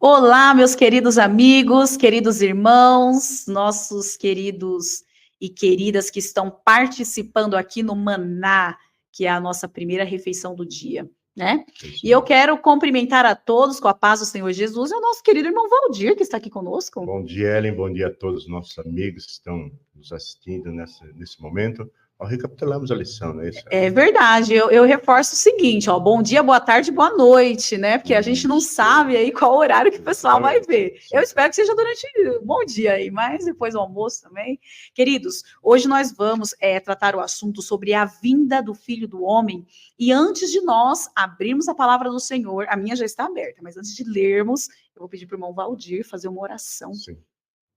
Olá, meus queridos amigos, queridos irmãos, nossos queridos e queridas que estão participando aqui no Maná, que é a nossa primeira refeição do dia, né? E eu quero cumprimentar a todos com a paz do Senhor Jesus e o nosso querido irmão Valdir, que está aqui conosco. Bom dia, Ellen, bom dia a todos os nossos amigos que estão nos assistindo nesse momento. Recapitulamos a lição, não é isso? É verdade, eu reforço o seguinte, ó, bom dia, boa tarde, boa noite, né? Porque a gente não sabe aí qual horário que o pessoal vai ver. Eu espero que seja durante o bom dia aí, mas depois do almoço também. Queridos, hoje nós vamos tratar o assunto sobre a vinda do Filho do Homem. E antes de nós abrirmos a palavra do Senhor, a minha já está aberta, mas antes de lermos, eu vou pedir para o irmão Valdir fazer uma oração. Sim,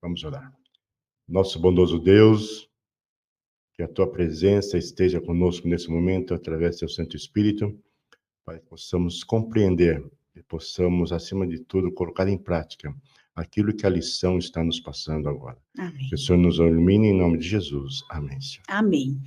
vamos orar. Nosso bondoso Deus, que a tua presença esteja conosco nesse momento, através do teu Santo Espírito, para que possamos compreender e possamos, acima de tudo, colocar em prática aquilo que a lição está nos passando agora. Amém. Que o Senhor nos ilumine em nome de Jesus. Amém, Senhor. Amém.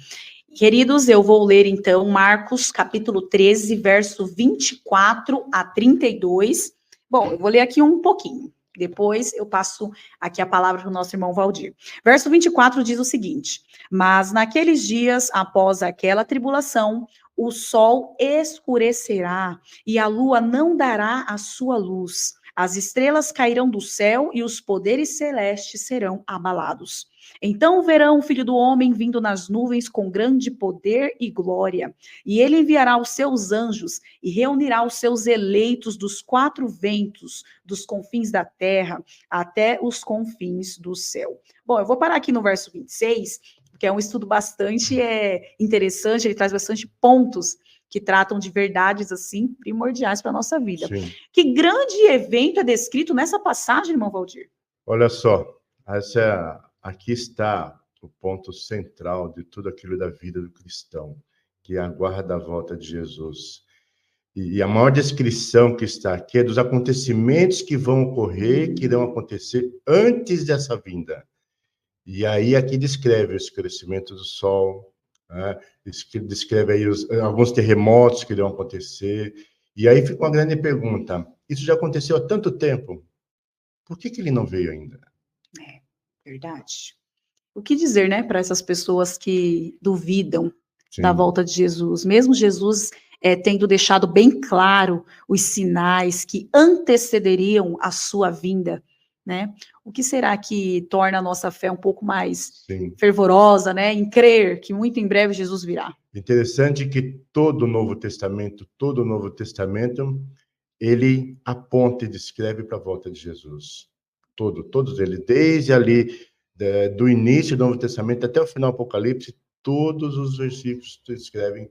Queridos, eu vou ler então Marcos capítulo 13, verso 24 a 32. Bom, eu vou ler aqui um pouquinho. Depois eu passo aqui a palavra para o nosso irmão Valdir. Verso 24 diz o seguinte: mas naqueles dias, após aquela tribulação, o sol escurecerá e a lua não dará a sua luz. As estrelas cairão do céu e os poderes celestes serão abalados. Então verão o Filho do Homem vindo nas nuvens com grande poder e glória. E ele enviará os seus anjos e reunirá os seus eleitos dos quatro ventos, dos confins da terra até os confins do céu. Bom, eu vou parar aqui no verso 26, que é um estudo bastante interessante, ele traz bastante pontos que tratam de verdades, assim, primordiais para a nossa vida. Sim. Que grande evento é descrito nessa passagem, irmão Valdir? Olha só, aqui está o ponto central de tudo aquilo da vida do cristão, que aguarda a volta de Jesus. E a maior descrição que está aqui é dos acontecimentos que vão ocorrer, que irão acontecer antes dessa vinda. E aí aqui descreve o escurecimento do sol, né? Descreve aí alguns terremotos que irão acontecer. E aí fica uma grande pergunta: isso já aconteceu há tanto tempo? Por que ele não veio ainda? É, verdade. O que dizer, né, para essas pessoas que duvidam da volta de Jesus? Mesmo Jesus tendo deixado bem claro os sinais que antecederiam a sua vinda, né? O que será que torna a nossa fé um pouco mais fervorosa, né, em crer que muito em breve Jesus virá? Interessante que todo o Novo Testamento, ele aponta e descreve para a volta de Jesus. Todos eles, desde ali, do início do Novo Testamento até o final do Apocalipse, todos os versículos descrevem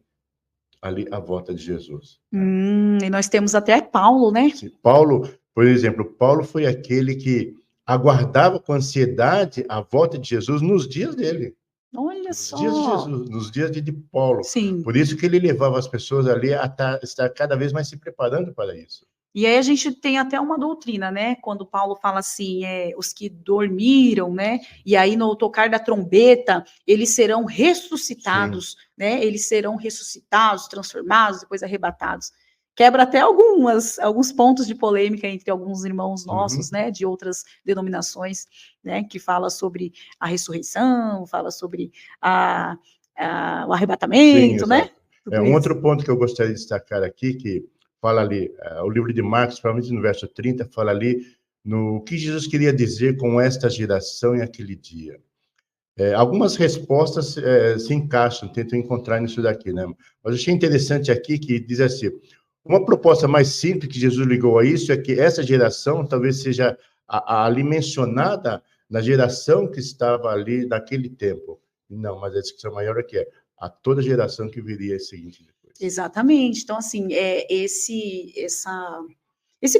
ali a volta de Jesus. E nós temos até Paulo, né? Sim, Paulo, por exemplo, Paulo foi aquele que aguardava com ansiedade a volta de Jesus nos dias dele. Olha só. Nos dias de Jesus, nos dias de Paulo. Sim. Por isso que ele levava as pessoas ali a estar cada vez mais se preparando para isso. E aí a gente tem até uma doutrina, né? Quando Paulo fala assim, os que dormiram, né? E aí no tocar da trombeta, eles serão ressuscitados, né? Eles serão ressuscitados, transformados, depois arrebatados. Quebra até alguns pontos de polêmica entre alguns irmãos nossos, né? De outras denominações, né? Que fala sobre a ressurreição, fala sobre o arrebatamento, né? Outro ponto que eu gostaria de destacar aqui, que fala ali, o livro de Marcos, provavelmente no verso 30, fala ali no que Jesus queria dizer com esta geração em aquele dia. Algumas respostas se encaixam, tentam encontrar nisso daqui, né? Mas eu achei interessante aqui que diz assim: uma proposta mais simples que Jesus ligou a isso é que essa geração talvez seja ali mencionada na geração que estava ali naquele tempo. Não, mas a descrição maior aqui é a toda geração que viria seguinte depois. Exatamente. Então, assim, esse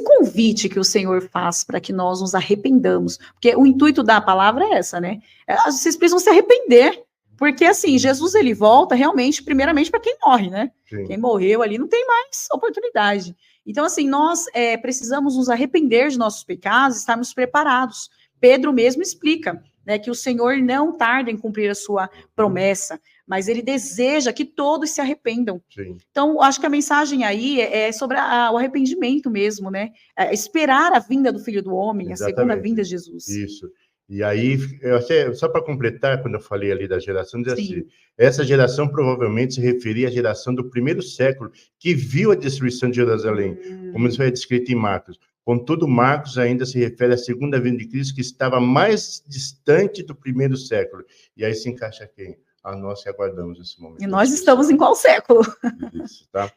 convite que o Senhor faz para que nós nos arrependamos, porque o intuito da palavra é essa, né? Vocês precisam se arrepender, porque, assim, Jesus, ele volta realmente, primeiramente, para quem morre, né? Sim. Quem morreu ali não tem mais oportunidade. Então, assim, nós precisamos nos arrepender de nossos pecados, estarmos preparados. Pedro mesmo explica, né, que o Senhor não tarda em cumprir a sua promessa, mas ele deseja que todos se arrependam. Sim. Então, acho que a mensagem aí é sobre o arrependimento mesmo, né? Esperar a vinda do Filho do Homem, a segunda vinda de Jesus. Isso. E aí, só para completar, quando eu falei ali da geração, diz assim, Sim. essa geração provavelmente se referia à geração do primeiro século, que viu a destruição de Jerusalém, como isso é descrito em Marcos. Contudo, Marcos ainda se refere à segunda vinda de Cristo, que estava mais distante do primeiro século. E aí se encaixa quem? A nós que aguardamos esse momento. E nós estamos em qual século? Isso, tá?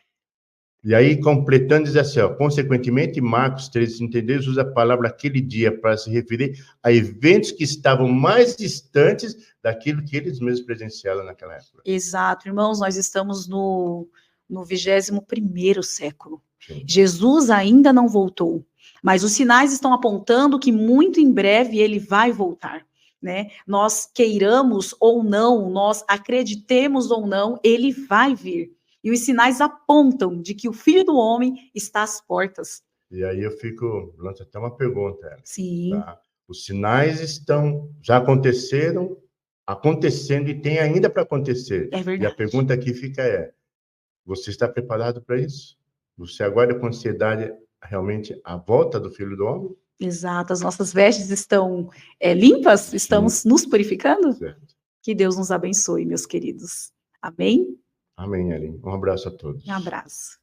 E aí, completando, diz assim, ó, consequentemente, Marcos 13:32 usa a palavra aquele dia para se referir a eventos que estavam mais distantes daquilo que eles mesmos presenciaram naquela época. Exato, irmãos, nós estamos no 21º século. Sim. Jesus ainda não voltou, mas os sinais estão apontando que muito em breve ele vai voltar, né? Nós queiramos ou não, nós acreditemos ou não, ele vai vir. E os sinais apontam de que o Filho do Homem está às portas. E aí lanço até uma pergunta. Sim. Tá? Os sinais já aconteceram, acontecendo e tem ainda para acontecer. É verdade. E a pergunta aqui fica você está preparado para isso? Você aguarda com ansiedade realmente a volta do Filho do Homem? Exato, as nossas vestes estão limpas? Estamos nos purificando? Certo. Que Deus nos abençoe, meus queridos. Amém? Amém, Ellen. Um abraço a todos. Um abraço.